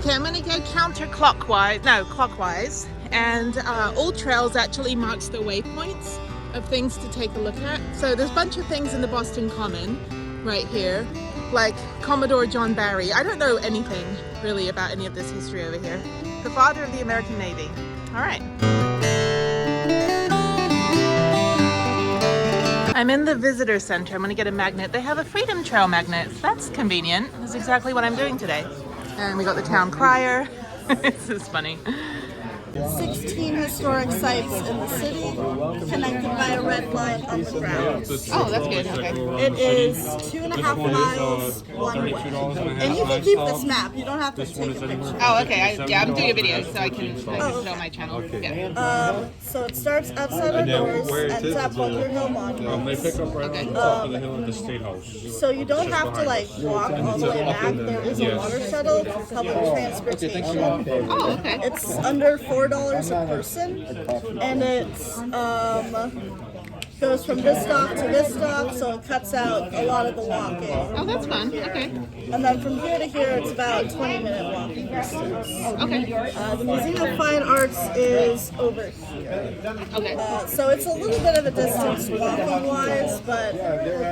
Okay, I'm gonna go counterclockwise, no, clockwise. And all trails actually marks the waypoints of things to take a look at. So there's a bunch of things in the Boston Common right here, like Commodore John Barry. I don't know anything really about any of this history over here. The father of the American Navy. All right. I'm in the visitor center. I'm gonna get a magnet. They have a Freedom Trail magnet. That's convenient. That's exactly what I'm doing today. And we got the town crier. This is funny. 16 historic sites in the city, connected by a red line on the ground. Oh, that's good. Okay. It is 2.5 miles one way. And you can keep this map. You don't have to take a picture. Oh, okay. I'm doing a video, so I can show my channel. Yeah. So it starts outside our doors, ends at Bunker Hill Monument. They pick up right on the top of the hill at the State House. So you don't have to like walk all the way back. There is a water shuttle for public transportation. Oh, okay. It's under $4 a person, and it's goes from this dock to this dock, so it cuts out a lot of the walking. Oh, that's fun. Okay. And then from here to here, it's about 20-minute walking distance. Okay. The Museum of Fine Arts is over here. Okay. So it's a little bit of a distance walking-wise, but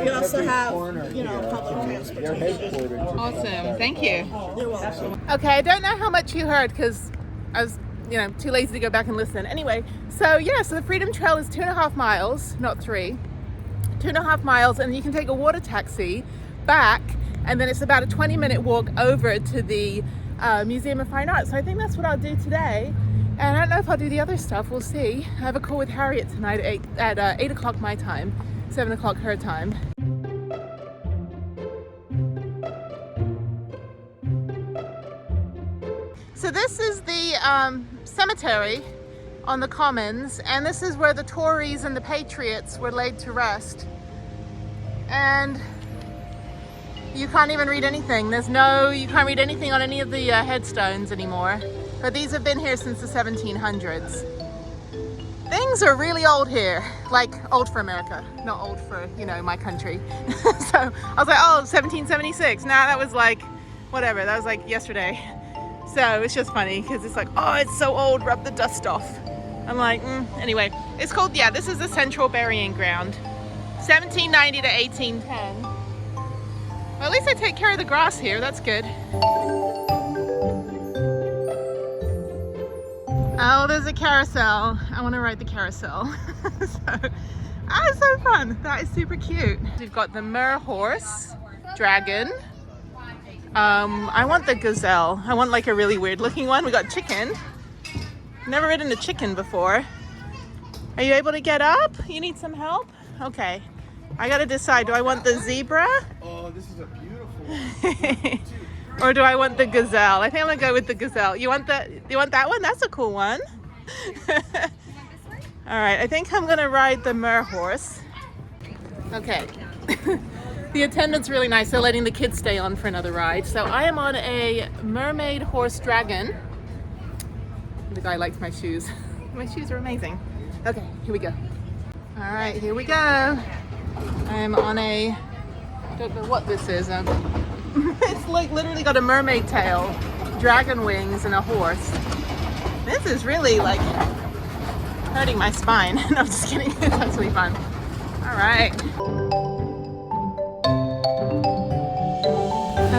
you also have, public transportation. Awesome. Thank you. You're welcome. Okay, I don't know how much you heard because I was, too lazy to go back and listen. Anyway, so the Freedom Trail is 2.5 miles, not 3. 2.5 miles, and you can take a water taxi back, and then it's about a 20-minute walk over to the Museum of Fine Arts. So I think that's what I'll do today. And I don't know if I'll do the other stuff. We'll see. I have a call with Harriet tonight at 8 o'clock my time, 7 o'clock her time. So this is the cemetery on the Commons, and this is where the Tories and the Patriots were laid to rest. And you can't even read anything. You can't read anything on any of the headstones anymore. But these have been here since the 1700s. Things are really old here, like old for America, not old for, my country. So I was like, oh, 1776. Nah, that was like, whatever, that was like yesterday. So it's just funny because it's like, oh, it's so old, rub the dust off. I'm like, anyway, it's called, this is the Central Burying Ground. 1790 to 1810. Well, at least I take care of the grass here, that's good. Oh, there's a carousel. I want to ride the carousel. It's so fun. That is super cute. We've got the Mer horse, dragon. I want the gazelle. I want like a really weird looking one. We got chicken. Never ridden a chicken before. Are you able to get up? You need some help? Okay. I gotta decide. Do I want the zebra? Oh, this is a beautiful or do I want the gazelle? I think I'm gonna go with the gazelle. You want that one? That's a cool one. All right, I think I'm gonna ride the Mer horse. Okay. The attendant's really nice. They're letting the kids stay on for another ride. So I am on a mermaid horse dragon. The guy likes my shoes. My shoes are amazing. Okay, here we go. All right, here we go. I'm on a, don't know what this is. It's like literally got a mermaid tail, dragon wings, and a horse. This is really like hurting my spine. No, I'm just kidding. That's really fun. All right.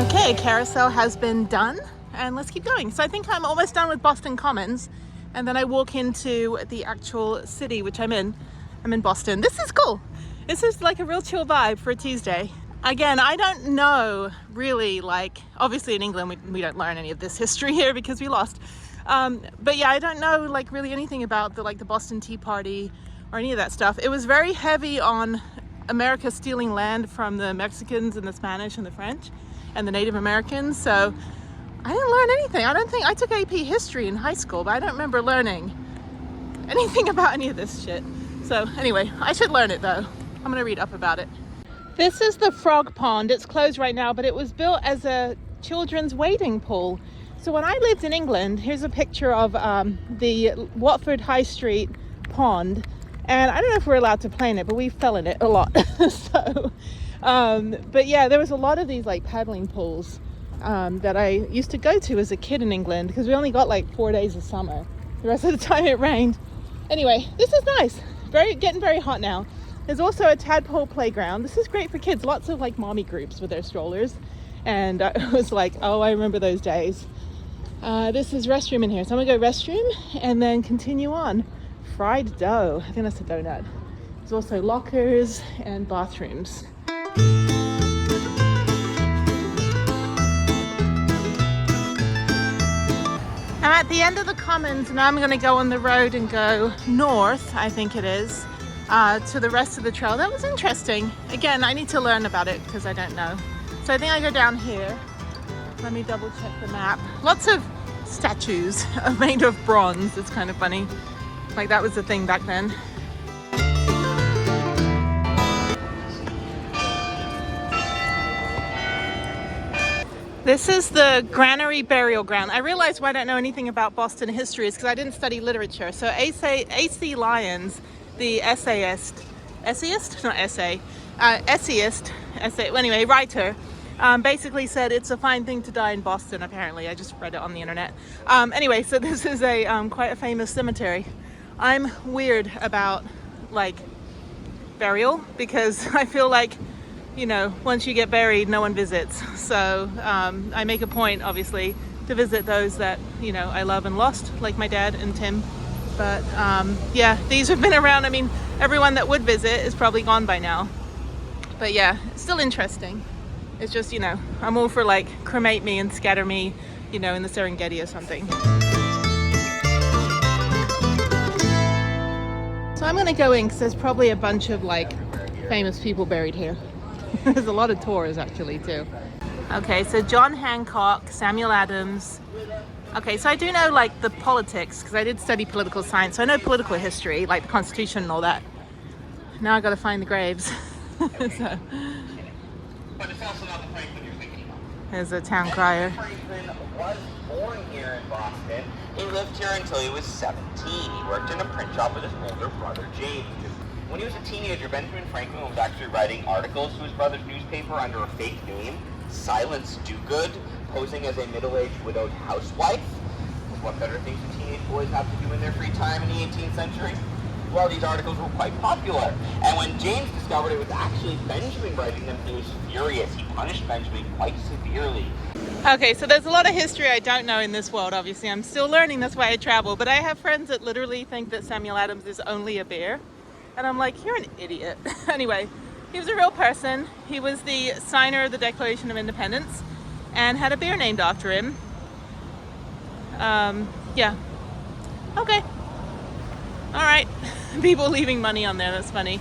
Okay, carousel has been done, and let's keep going. So I think I'm almost done with Boston Commons, and then I walk into the actual city, which I'm in. I'm in Boston. This is cool. This is like a real chill vibe for a Tuesday. Again, I don't know really, like, obviously in England we don't learn any of this history here because we lost. But yeah, I don't know like really anything about the Boston Tea Party or any of that stuff. It was very heavy on America stealing land from the Mexicans and the Spanish and the French and the Native Americans. So I didn't learn anything. I don't think I took AP history in high school, but I don't remember learning anything about any of this shit. So anyway, I should learn it though. I'm gonna read up about it. This is the frog pond. It's closed right now, but it was built as a children's wading pool. So when I lived in England, here's a picture of the Watford High Street pond. And I don't know if we're allowed to play in it, but we fell in it a lot. So, but yeah, there was a lot of these like paddling pools that I used to go to as a kid in England, because we only got like 4 days of summer. The rest of the time it rained. Anyway, this is nice. Getting very hot now. There's also a tadpole playground. This is great for kids. Lots of like mommy groups with their strollers. And I was like, oh, I remember those days. This is restroom in here. So I'm gonna go restroom and then continue on. Fried dough. I think that's a donut. There's also lockers and bathrooms. I'm at the end of the commons. Now I'm going to go on the road and go north, I think it is, to the rest of the trail. That was interesting. Again, I need to learn about it because I don't know. So I think I go down here. Let me double check the map. Lots of statues made of bronze. It's kind of funny. Like that was the thing back then. This is the Granary Burial Ground. I realize why I don't know anything about Boston history is because I didn't study literature. So A.C. Lyons, the essayist, anyway, writer, basically said it's a fine thing to die in Boston, apparently. I just read it on the internet. Anyway, so this is a quite a famous cemetery. I'm weird about like burial because I feel like, you know, once you get buried, no one visits. So I make a point, obviously, to visit those that, you know, I love and lost, like my dad and Tim. But yeah, these have been around. I mean, everyone that would visit is probably gone by now. But yeah, it's still interesting. It's just, you know, I'm all for like cremate me and scatter me, you know, in the Serengeti or something. So I'm gonna go in because there's probably a bunch of like famous people buried here. There's a lot of tours actually too. Okay, so John Hancock, Samuel Adams. Okay, so I do know like the politics because I did study political science. So I know political history, like the Constitution and all that. Now I got to find the graves. So, there's a town crier. Franklin was born here in Boston. He lived here until he was 17. He worked in a print shop with his older brother, James. When he was a teenager, Benjamin Franklin was actually writing articles to his brother's newspaper under a fake name, Silence Dogood, posing as a middle-aged widowed housewife. What better things do teenage boys have to do in their free time in the 18th century? Well, these articles were quite popular. And when James discovered it was actually Benjamin writing them, he was furious. He punished Benjamin quite severely. Okay, so there's a lot of history I don't know in this world, obviously. I'm still learning, that's why I travel. But I have friends that literally think that Samuel Adams is only a bear. And I'm like, you're an idiot. Anyway, he was a real person. He was the signer of the Declaration of Independence and had a bear named after him. Yeah. Okay. All right. People leaving money on there. That's funny.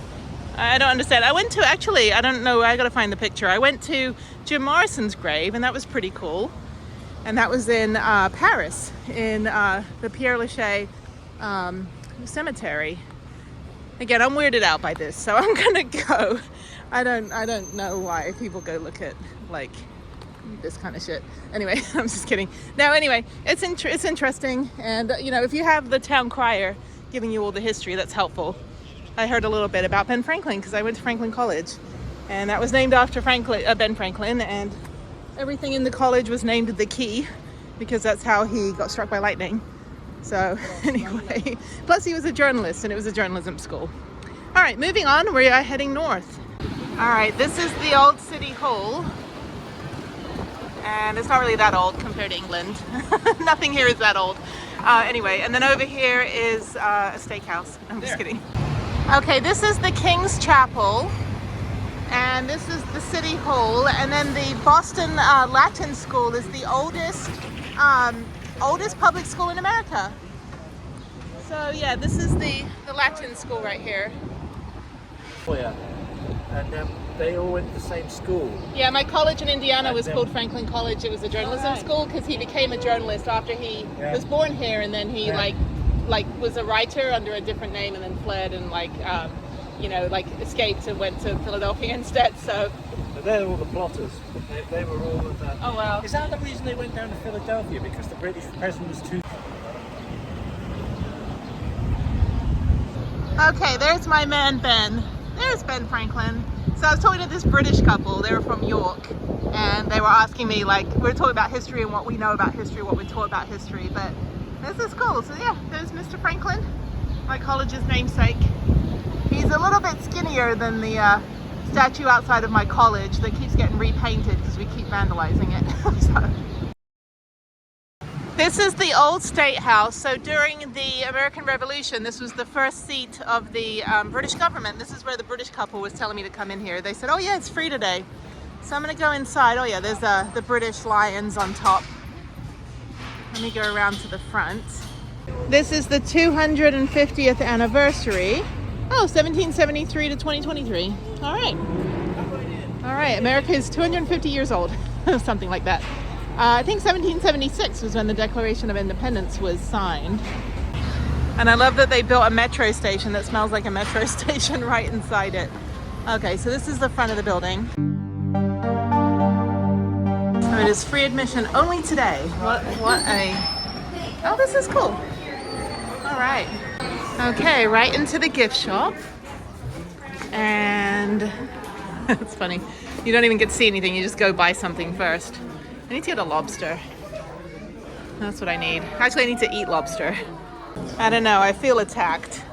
I don't understand. I went to, actually, I don't know. I got to find the picture. I went to Jim Morrison's grave, and that was pretty cool. And that was in Paris, in the Père Lachaise cemetery. Again, I'm weirded out by this, so I'm gonna go. I don't know why people go look at like this kind of shit. Anyway, I'm just kidding. No, anyway, it's interesting, and you know, if you have the town crier giving you all the history, that's helpful. I heard a little bit about Ben Franklin because I went to Franklin College, and that was named after Ben Franklin, and everything in the college was named the Key because that's how he got struck by lightning. So anyway, plus he was a journalist and it was a journalism school. All right, moving on, we are heading north. All right, this is the old city hall. And it's not really that old compared to England. Nothing here is that old. Anyway, and then over here is a steakhouse. I'm just kidding. Okay, this is the King's Chapel. And this is the city hall. And then the Boston Latin School is the oldest public school in America. So yeah, this is the Latin school right here. Oh yeah, and they all went to the same school. Yeah, my college in Indiana was called Franklin College. It was a journalism school because he became a journalist after he was born here, and then he like was a writer under a different name, and then fled and escaped and went to Philadelphia instead. So. But they're all the plotters. They were all of that. Oh wow. Is that the reason they went down to Philadelphia? Because the British president was too... Okay, there's my man Ben. There's Ben Franklin. So I was talking to this British couple, they were from York, and they were asking me, like, we were talking about history and what we know about history, what we're taught about history, but this is cool. So yeah, there's Mr. Franklin, my college's namesake. He's a little bit skinnier than the statue outside of my college that keeps getting repainted because we keep vandalizing it. So. This is the old State House. So during the American Revolution, this was the first seat of the British government. This is where the British couple was telling me to come in here. They said, oh yeah, it's free today. So I'm gonna go inside. Oh yeah, there's the British lions on top. Let me go around to the front. This is the 250th anniversary. Oh, 1773 to 2023. All right. All right, America is 250 years old, something like that. I think 1776 was when the Declaration of Independence was signed. And I love that they built a metro station that smells like a metro station right inside it. Okay, so this is the front of the building. So it is free admission only today. Oh, this is cool. All right. Okay, right into the gift shop. And it's funny. You don't even get to see anything. You just go buy something first. I need to get a lobster. That's what I need. Actually, I need to eat lobster. I don't know. I feel attacked.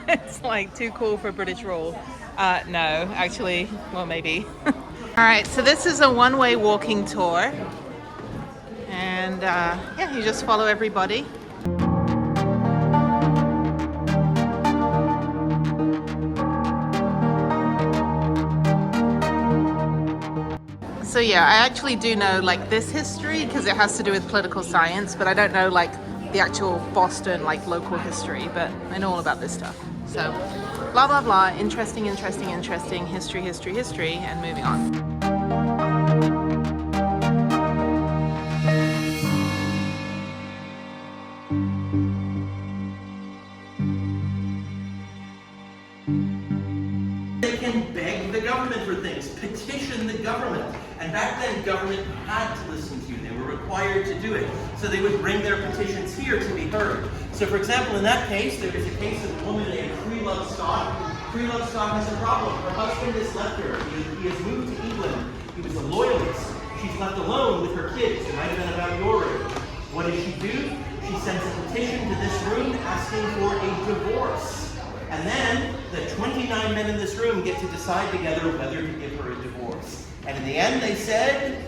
It's like too cool for British rule. No, actually, well, maybe. All right, so this is a one-way walking tour. And yeah, you just follow everybody. So yeah, I actually do know like this history because it has to do with political science, but I don't know like the actual Boston like local history, but I know all about this stuff. So blah, blah, blah, interesting, interesting, interesting, history, history, history, and moving on. They can beg the government for things, petition the government. And back then, government had to listen to you. They were required to do it. So they would bring their petitions here to be heard. So for example, in that case, there is a case of a woman named Freelove Scott. Freelove Scott has a problem. Her husband has left her. He has moved to England. He was a loyalist. She's left alone with her kids. It might have been about your age. What does she do? She sends a petition to this room asking for a divorce. And then the 29 men in this room get to decide together whether to give her a divorce. And in the end, they said,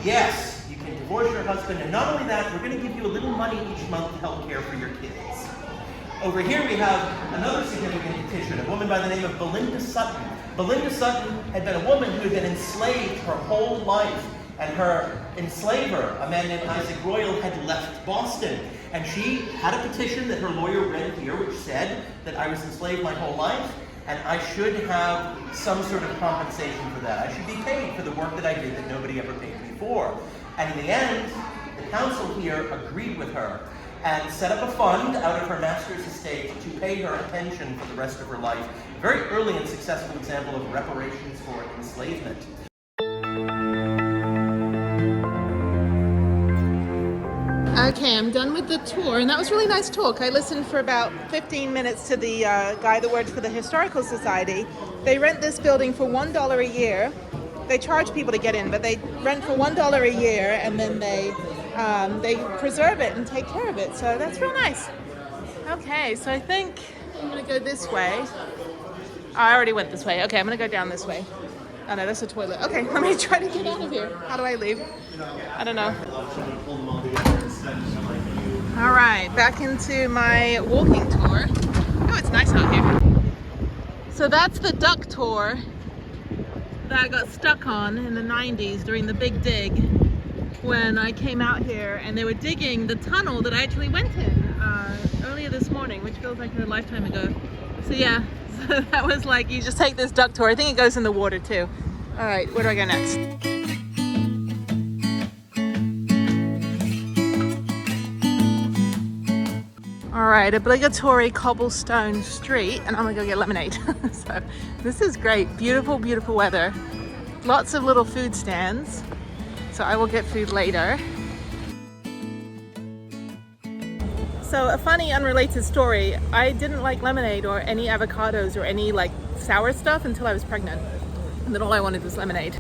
yes, you can divorce your husband. And not only that, we're going to give you a little money each month to help care for your kids. Over here, we have another significant petition, a woman by the name of Belinda Sutton. Belinda Sutton had been a woman who had been enslaved her whole life. And her enslaver, a man named Isaac Royal, had left Boston. And she had a petition that her lawyer read here, which said that I was enslaved my whole life, and I should have some sort of compensation for that. I should be paid for the work that I did that nobody ever paid me for. And in the end, the council here agreed with her and set up a fund out of her master's estate to pay her a pension for the rest of her life. A very early and successful example of reparations for enslavement. Okay, I'm done with the tour, and that was a really nice talk. I listened for about 15 minutes to the guy that worked for the Historical Society. They rent this building for $1 a year. They charge people to get in, but they rent for $1 a year, and then they preserve it and take care of it. So that's real nice. Okay, so I think I'm gonna go this way. Oh, I already went this way. Okay, I'm gonna go down this way. Oh no, that's a toilet. Okay, let me try to get out of here. How do I leave? I don't know. All right, back into my walking tour. Oh, it's nice out here. So that's the duck tour that I got stuck on in the 90s during the big dig when I came out here and they were digging the tunnel that I actually went in earlier this morning, which feels like a lifetime ago. So yeah, so that was like, you just take this duck tour. I think it goes in the water too. All right, where do I go next? All right, obligatory cobblestone street, and I'm gonna go get lemonade. So this is great, beautiful, beautiful weather. Lots of little food stands. So I will get food later. So a funny unrelated story, I didn't like lemonade or any avocados or any like sour stuff until I was pregnant. And then all I wanted was lemonade.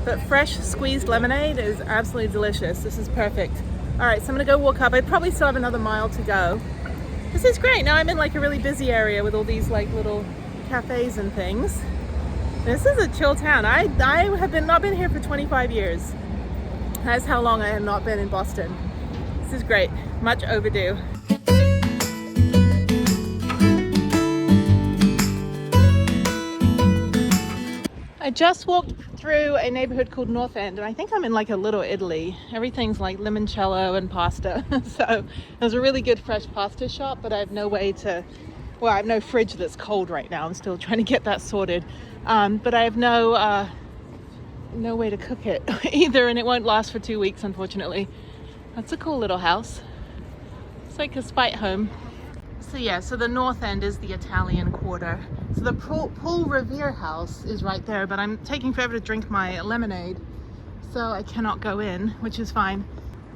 But fresh squeezed lemonade is absolutely delicious. This is perfect. All right, so I'm gonna go walk up. I probably still have another mile to go. This is great. Now I'm in like a really busy area with all these like little cafes and things. This is a chill town. I have not been here for 25 years. That's how long I have not been in Boston. This is great, much overdue. I just walked through a neighborhood called North End, and I think I'm in like a little Italy. Everything's like limoncello and pasta. So there's a really good fresh pasta shop, but I have no way to, well, I have no fridge that's cold right now. I'm still trying to get that sorted. But I have no way to cook it either, and it won't last for 2 weeks, unfortunately. That's a cool little house. It's like a spite home. So yeah, so the North End is the Italian quarter. So the Paul Revere house is right there, but I'm taking forever to drink my lemonade, so I cannot go in, which is fine.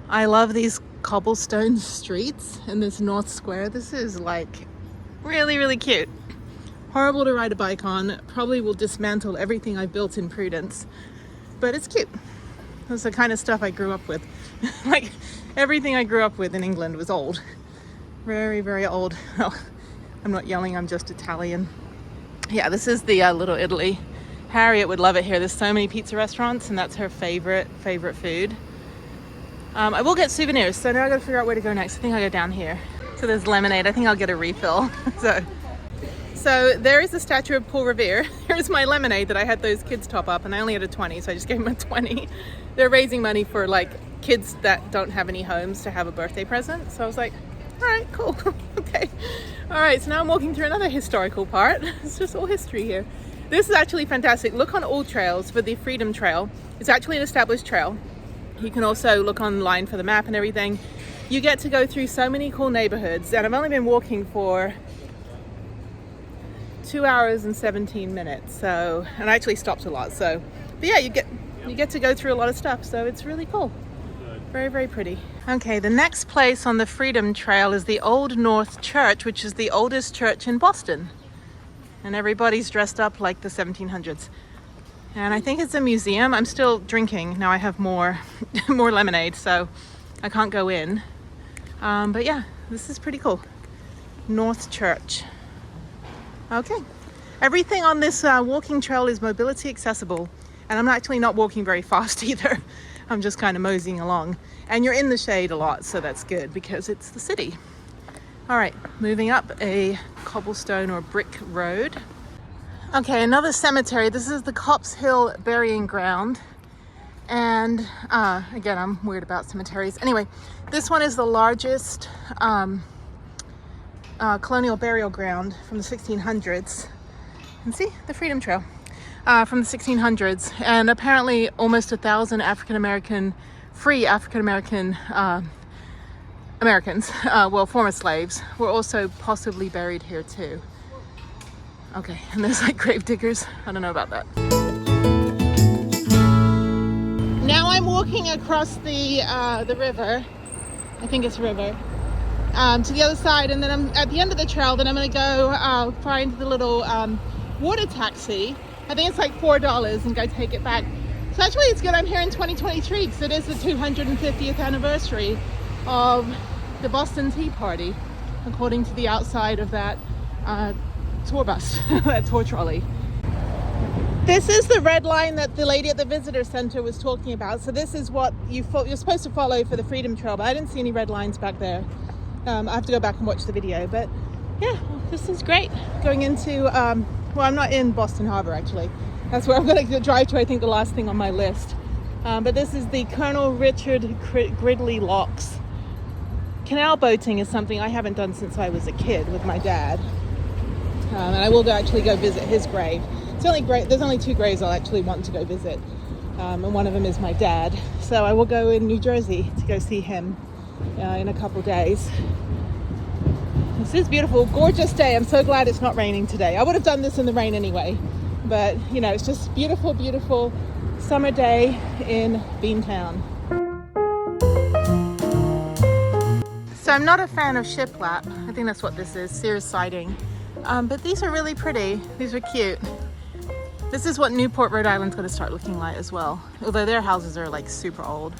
I love these cobblestone streets in this North Square. This is like really, really cute. Horrible to ride a bike on. Probably will dismantle everything I built in Prudence, but it's cute. That's the kind of stuff I grew up with. Like everything I grew up with in England was old. Very, very old. Oh, I'm not yelling, I'm just Italian. Yeah, this is the Little Italy. Harriet would love it here. There's so many pizza restaurants, and that's her favorite food. I will get souvenirs, so now I gotta figure out where to go next. I think I'll go down here. So there's lemonade. I think I'll get a refill. So there is a statue of Paul Revere. Here's my lemonade that I had those kids top up, and I only had a 20, so I just gave them a 20. They're raising money for like kids that don't have any homes to have a birthday present. So I was like, all right, cool. Okay. All right, so now I'm walking through another historical part. It's just all history here. This is actually fantastic. Look on all trails for the Freedom Trail. It's actually an established trail. You can also look online for the map and everything. You get to go through so many cool neighborhoods, and I've only been walking for 2 hours and 17 minutes. So, and I actually stopped a lot. So, but yeah, you get to go through a lot of stuff. So it's really cool. Very, very pretty. Okay, the next place on the Freedom Trail is the Old North Church, which is the oldest church in Boston. And everybody's dressed up like the 1700s. And I think it's a museum. I'm still drinking. Now I have more lemonade, so I can't go in. But yeah, this is pretty cool. North Church. Okay. Everything on this walking trail is mobility accessible. And I'm actually not walking very fast either. I'm just kind of moseying along. And you're in the shade a lot, so that's good because it's the city. All right, moving up a cobblestone or brick road. Okay, another cemetery. This is the Cops Hill Burying Ground. And again, I'm weird about cemeteries. Anyway, this one is the largest colonial burial ground from the 1600s. And see, the Freedom Trail. From the 1600s, and apparently almost 1,000 free African-American Americans, well, former slaves, were also possibly buried here too. Okay, and there's like grave diggers. I don't know about that. Now I'm walking across the river. I think it's a river. To the other side, and then I'm at the end of the trail. Then I'm going to go find the little water taxi. I think it's like $4 and go take it back. So actually it's good I'm here in 2023 because it is the 250th anniversary of the Boston Tea Party, according to the outside of that tour bus, that tour trolley. This is the red line that the lady at the visitor center was talking about. So this is what you're supposed to follow for the Freedom Trail, but I didn't see any red lines back there. I have to go back and watch the video, but yeah, this is great. Going into, well, I'm not in Boston Harbor actually. That's where I'm going to drive to, I think, the last thing on my list. But this is the Colonel Richard Gridley Locks. Canal boating is something I haven't done since I was a kid with my dad. And I will actually go visit his grave. There's only 2 graves I'll actually want to go visit. And one of them is my dad. So I will go in New Jersey to go see him in a couple days. This is beautiful, gorgeous day. I'm so glad it's not raining today. I would have done this in the rain anyway, but you know, it's just beautiful, beautiful summer day in Beantown. So I'm not a fan of shiplap. I think that's what this is, Sears siding. But these are really pretty. These are cute. This is what Newport, Rhode Island's going to start looking like as well. Although their houses are like super old.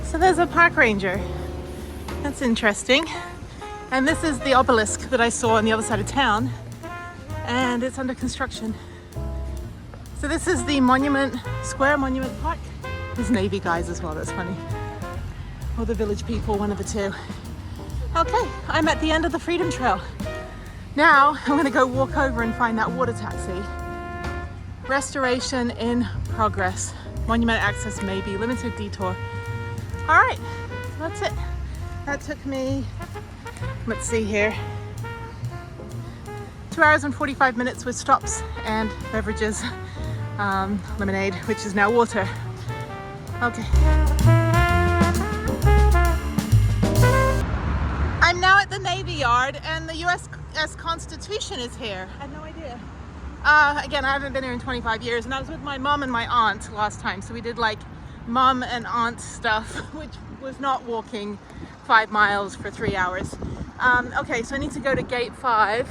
So there's a park ranger. That's interesting. And this is the obelisk that I saw on the other side of town. And it's under construction. So this is the Monument Square, Monument Park. There's Navy guys as well, that's funny. Or the village people, one of the two. Okay, I'm at the end of the Freedom Trail. Now I'm gonna go walk over and find that water taxi. Restoration in progress. Monument access maybe, limited detour. All right, so that's it. That took me, let's see here, 2 hours and 45 minutes with stops and beverages. Lemonade, which is now water. Okay. I'm now at the Navy Yard and the USS Constitution is here. I had no idea. Again, I haven't been here in 25 years and I was with my mom and my aunt last time. So we did like mom and aunt stuff, which was not walking 5 miles for 3 hours. Okay, so I need to go to gate 5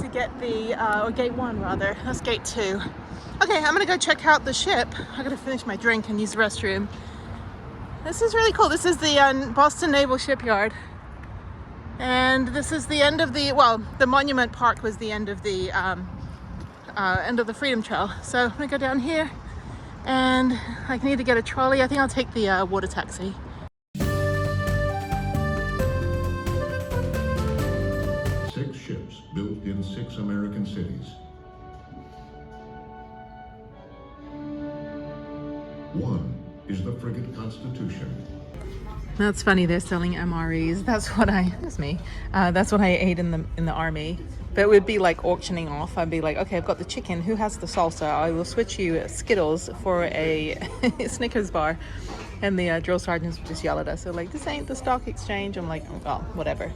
to get the, or gate 1 rather, that's gate 2. Okay, I'm gonna go check out the ship. I gotta finish my drink and use the restroom. This is really cool. This is the Boston Naval Shipyard. And this is the end of the, well, the Monument Park was the end of the Freedom Trail. So I'm gonna go down here and I need to get a trolley. I think I'll take the water taxi. Six ships built in 6 American cities. One is the frigate Constitution. That's funny, they're selling MREs. That's what that's me. That's what I ate in the army. But it would be like auctioning off. I'd be like, okay, I've got the chicken. Who has the salsa? I will switch you Skittles for a Snickers bar. And the drill sergeants would just yell at us. They're like, this ain't the stock exchange. I'm like, oh, well, whatever.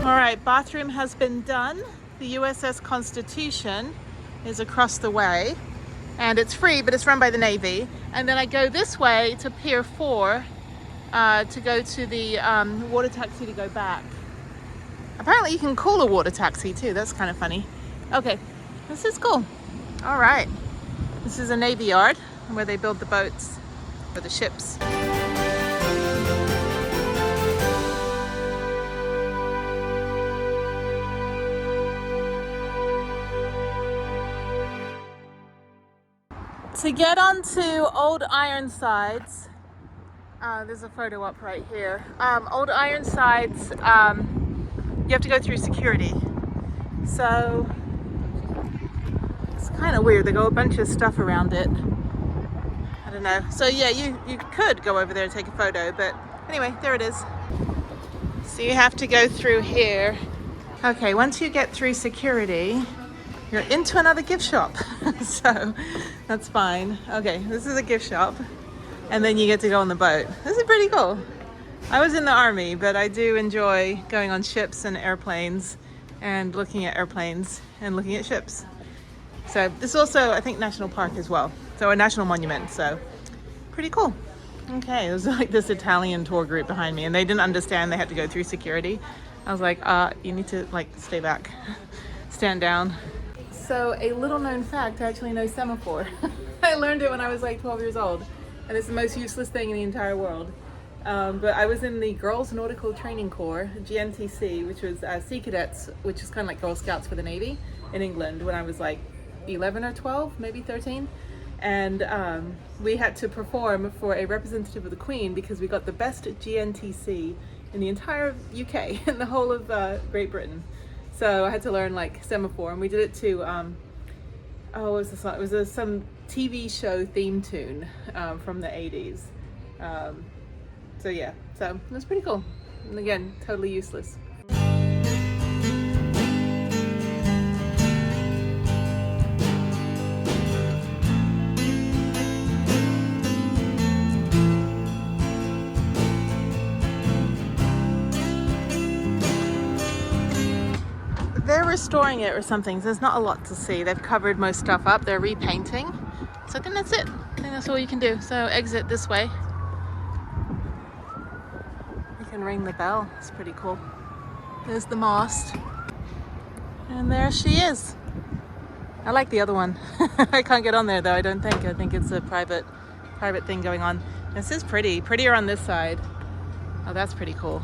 All right, bathroom has been done. The USS Constitution is across the way and it's free, but it's run by the Navy. And then I go this way to Pier 4 to go to the water taxi to go back. Apparently you can call a water taxi too. That's kind of funny. Okay, this is cool. All right, this is a Navy yard where they build the boats for the ships. To get onto Old Ironsides, there's a photo up right here. Old Ironsides, you have to go through security. So it's kind of weird. They got a bunch of stuff around it. I don't know. So yeah, you could go over there and take a photo, but anyway, there it is. So you have to go through here. Okay, once you get through security, you're into another gift shop. So that's fine. Okay, this is a gift shop. And then you get to go on the boat. This is pretty cool. I was in the army, but I do enjoy going on ships and airplanes and looking at airplanes and looking at ships. So this is also, I think, National Park as well. So a national monument, so pretty cool. Okay, there's like this Italian tour group behind me and they didn't understand they had to go through security. I was like, you need to like stay back, stand down. So a little known fact, I actually know semaphore. I learned it when I was like 12 years old and it's the most useless thing in the entire world. But I was in the Girls Nautical Training Corps, GNTC, which was Sea Cadets, which is kind of like Girl Scouts for the Navy in England when I was like 11 or 12, maybe 13. And we had to perform for a representative of the Queen because we got the best GNTC in the entire UK and the whole of Great Britain. So I had to learn like semaphore, and we did it to, what was the song? It was some TV show theme tune from the 80s. So yeah, so it was pretty cool. And again, totally useless. They're restoring it or something, so there's not a lot to see. They've covered most stuff up. They're repainting. So I think that's it. I think that's all you can do. So exit this way. even ring the bell. It's pretty cool. There's the mast. And there she is. I like the other one. I can't get on there though, I don't think. I think it's a private thing going on. This is pretty. Prettier on this side. Oh, that's pretty cool.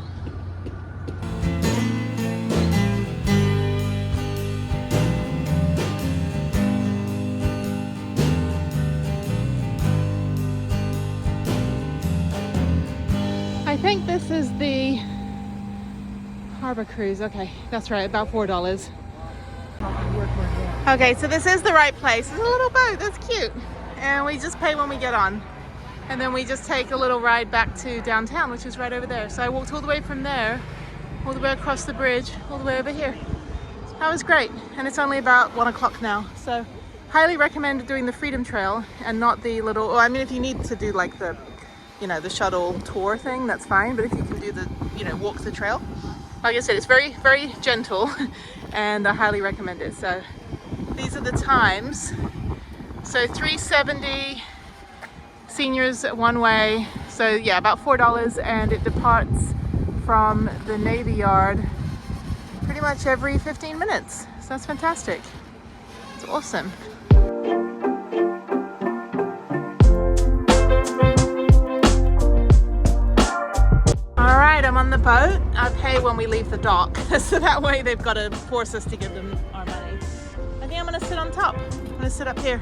I think this is the harbor cruise. Okay, that's right, about $4. Okay, so this is the right place. It's a little boat, that's cute. And we just pay when we get on. And then we just take a little ride back to downtown, which is right over there. So I walked all the way from there, all the way across the bridge, all the way over here. That was great. And it's only about 1 o'clock now. So highly recommend doing the Freedom Trail and not the little, well, I mean, if you need to do like the, you know, the shuttle tour thing, that's fine. But if you can do the, you know, walk the trail, like I said, it's very, very gentle and I highly recommend it. So these are the times. So $3.70 seniors one way. So yeah, about $4, and it departs from the Navy Yard pretty much every 15 minutes. So that's fantastic. It's awesome. All right, I'm on the boat. I pay when we leave the dock. So that way they've got to force us to give them our money. I think I'm gonna sit on top. I'm gonna sit up here.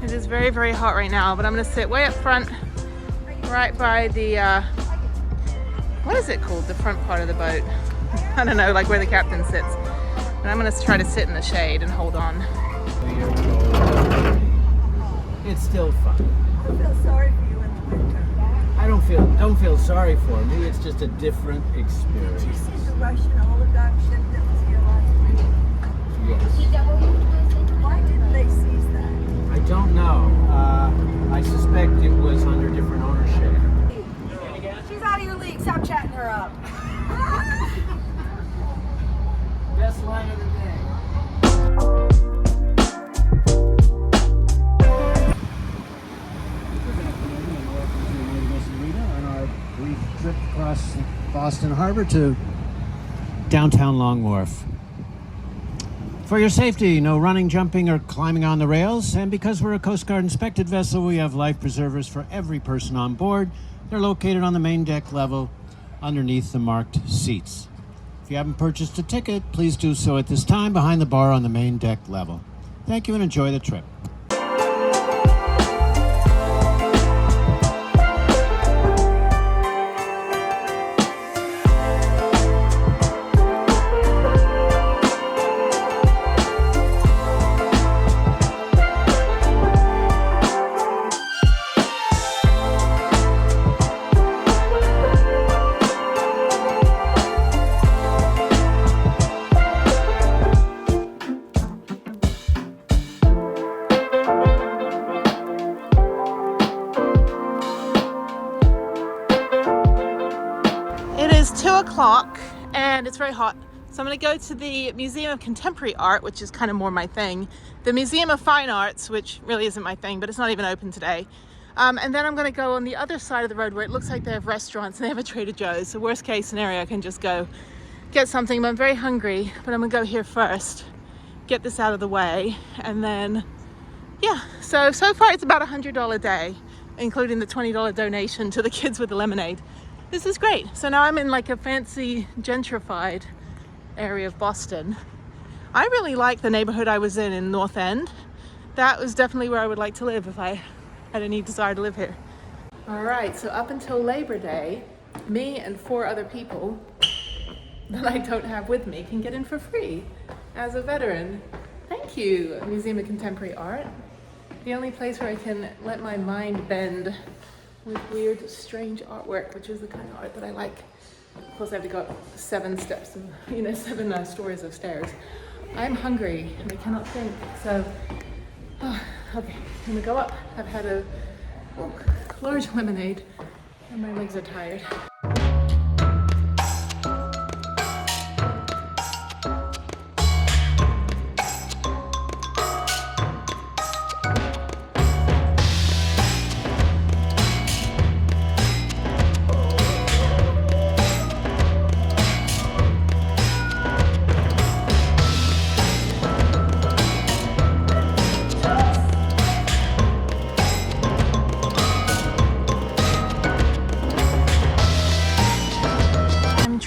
It is very, very hot right now, but I'm gonna sit way up front, right by the, what is it called? The front part of the boat. I don't know, like where the captain sits. And I'm gonna try to sit in the shade and hold on. It's still fun. I feel sorry for you in the winter. I don't feel sorry for me. It's just a different experience. Did you see the Russian oligarch ship that was here last week? Yes. Why didn't they seize that? I don't know. I suspect it was under different ownership. She's out of your league. Stop chatting her up. Best line of the day. On our brief trip across Boston Harbor to downtown Long Wharf. For your safety, no running, jumping, or climbing on the rails. And because we're a Coast Guard inspected vessel, we have life preservers for every person on board. They're located on the main deck level underneath the marked seats. If you haven't purchased a ticket, please do so at this time behind the bar on the main deck level. Thank you and enjoy the trip. It is 2 o'clock and it's very hot. So I'm gonna go to the Museum of Contemporary Art, which is kind of more my thing. The Museum of Fine Arts, which really isn't my thing, but it's not even open today. And then I'm gonna go on the other side of the road where it looks like they have restaurants and they have a Trader Joe's. So worst case scenario, I can just go get something, but I'm very hungry, but I'm gonna go here first, get this out of the way. And then, yeah, so far it's about $100 a day, including the $20 donation to the kids with the lemonade. This is great. So now I'm in like a fancy gentrified area of Boston. I really like the neighborhood I was in North End. That was definitely where I would like to live if I had any desire to live here. All right, so up until Labor Day, me and 4 other people that I don't have with me can get in for free as a veteran. Thank you, Museum of Contemporary Art. The only place where I can let my mind bend with weird, strange artwork, which is the kind of art that I like. Of course, I have to go up 7 steps, of, 7 stories of stairs. I'm hungry and I cannot think, so, okay, I'm gonna go up. I've had a large lemonade and my legs are tired.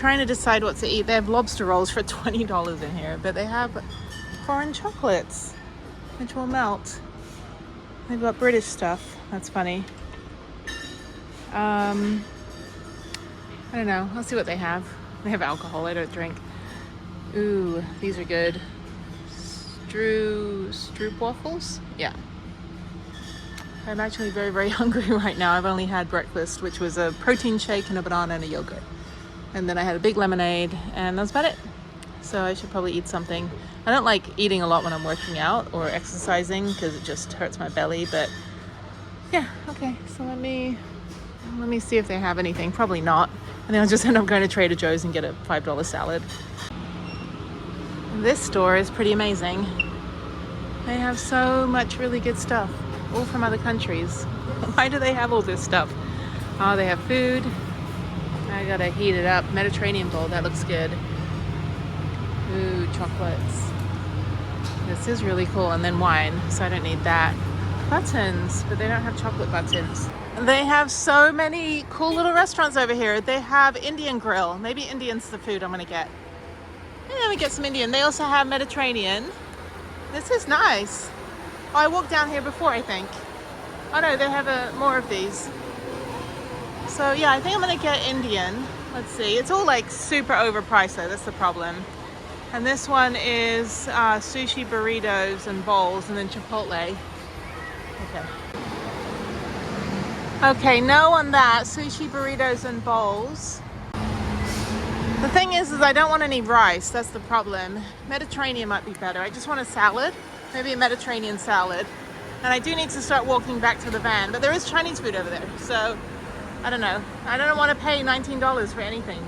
trying to decide what to eat. They have lobster rolls for $20 in here, but they have foreign chocolates, which will melt. They've got British stuff. That's funny. I don't know. I'll see what they have. They have alcohol. I don't drink. Ooh, these are good. Stroop waffles? Yeah. I'm actually very, very hungry right now. I've only had breakfast, which was a protein shake and a banana and a yogurt. And then I had a big lemonade, and that's about it. So I should probably eat something. I don't like eating a lot when I'm working out or exercising because it just hurts my belly, but yeah, okay. So let me see if they have anything. Probably not. And then I'll just end up going to Trader Joe's and get a $5 salad. This store is pretty amazing. They have so much really good stuff, all from other countries. Why do they have all this stuff? Oh, they have food. I gotta heat it up. Mediterranean bowl, that looks good. Ooh, chocolates. This is really cool. And then wine, so I don't need that. Buttons, but they don't have chocolate buttons. They have so many cool little restaurants over here. They have Indian grill. Maybe Indian's the food I'm gonna get. Yeah, let me get some Indian. They also have Mediterranean. This is nice. Oh, I walked down here before, I think. Oh no, they have more of these. So yeah, I think I'm gonna get Indian. Let's see. It's all like super overpriced though, that's the problem. And this one is sushi burritos and bowls, and then Chipotle. Okay. Okay, no on that. Sushi burritos and bowls. The thing is I don't want any rice. That's the problem. Mediterranean might be better. I just want a salad. Maybe a Mediterranean salad. And I do need to start walking back to the van. But there is Chinese food over there. So, I don't know. I don't want to pay $19 for anything.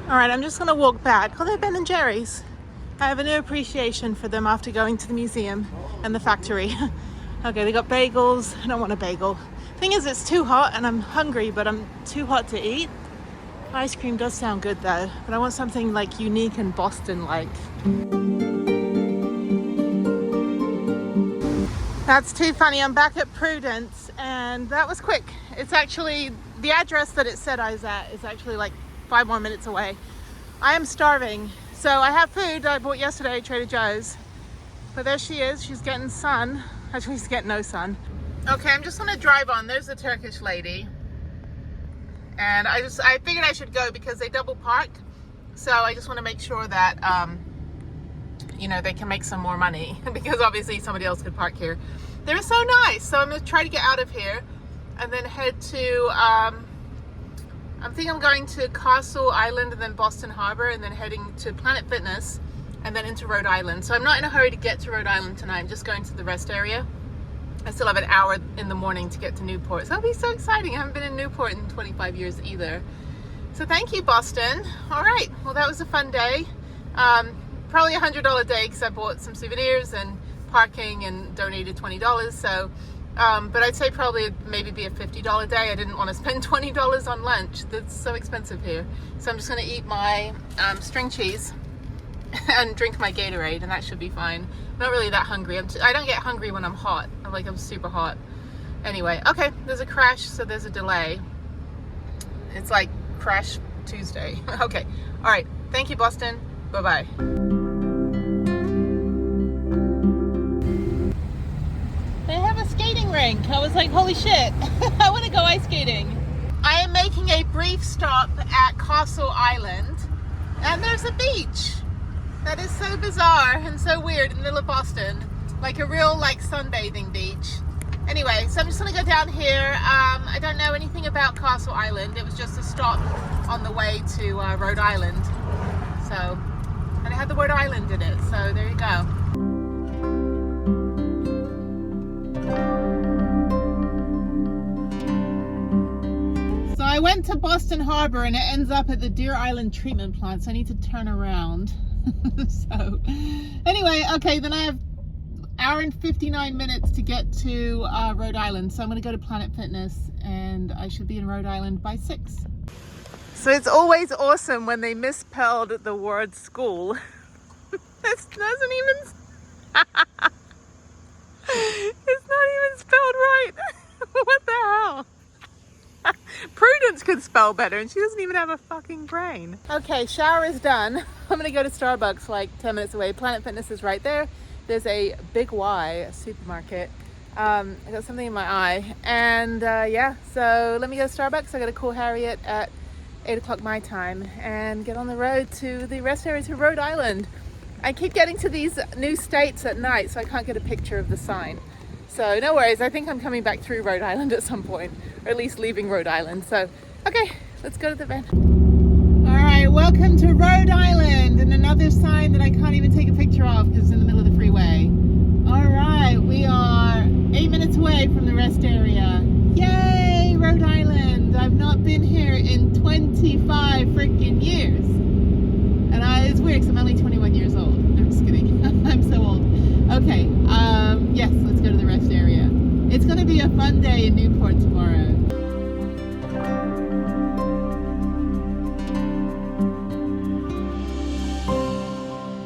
Alright, I'm just going to walk back. Oh, they're Ben & Jerry's. I have a new appreciation for them after going to the museum and the factory. Okay, they got bagels. I don't want a bagel. Thing is, it's too hot and I'm hungry, but I'm too hot to eat. Ice cream does sound good though, but I want something like unique and Boston-like. That's too funny. I'm back at Prudence and that was quick. It's actually, the address that it said I was at is actually like 5 more minutes away. I am starving. So I have food that I bought yesterday at Trader Joe's. But there she is. She's getting sun. Actually, she's getting no sun. Okay, I'm just gonna drive on. There's the Turkish lady. And I figured I should go because they double park. So I just want to make sure that, you know, they can make some more money because obviously somebody else could park here. They're so nice. So I'm going to try to get out of here and then head to, I'm thinking I'm going to Castle Island and then Boston Harbor and then heading to Planet Fitness and then into Rhode Island. So I'm not in a hurry to get to Rhode Island tonight. I'm just going to the rest area. I still have an hour in the morning to get to Newport. So that'll be so exciting. I haven't been in Newport in 25 years either. So thank you, Boston. All right, well, that was a fun day. Probably $100 day because I bought some souvenirs and parking and donated $20. So, but I'd say probably maybe be a $50 day. I didn't want to spend $20 on lunch. That's so expensive here. So I'm just gonna eat my string cheese and drink my Gatorade and that should be fine. I'm not really that hungry. I don't get hungry when I'm hot. I'm super hot. Anyway, okay, there's a crash, so there's a delay. It's like Crash Tuesday. Okay, all right. Thank you, Boston. Bye-bye. They have a skating rink. I was like, holy shit, I want to go ice skating. I am making a brief stop at Castle Island, and there's a beach. That is so bizarre and so weird in the middle of Boston. Like a real like sunbathing beach. Anyway, so I'm just gonna go down here. I don't know anything about Castle Island. It was just a stop on the way to Rhode Island. So, and it had the word island in it. So there you go. So I went to Boston Harbor and it ends up at the Deer Island treatment plant. So I need to turn around. So anyway, okay, then I have hour and 59 minutes to get to Rhode Island. So I'm going to go to Planet Fitness and I should be in Rhode Island by 6. So it's always awesome when they misspelled the word school. This doesn't even... It's not even spelled right. What the hell? Prudence could spell better and she doesn't even have a fucking brain. Okay, shower is done. I'm gonna go to Starbucks like 10 minutes away. Planet Fitness is right there. There's a Big Y supermarket. I got something in my eye. And yeah, so let me go to Starbucks. I gotta call Harriet at 8 o'clock my time and get on the road to the rest area to Rhode Island. I keep getting to these new states at night, so I can't get a picture of the sign. So no worries, I think I'm coming back through Rhode Island at some point, or at least leaving Rhode Island. So, okay, let's go to the van. All right, welcome to Rhode Island, and another sign that I can't even take a picture of because it's in the middle of the freeway. All right, we are 8 minutes away from the rest area. Yay, Rhode Island! I've not been here in 25 freaking years. And it's weird because I'm only 21 years old. I'm just kidding. I'm so old. Okay, yes, let's go to the rest area. It's going to be a fun day in Newport tomorrow.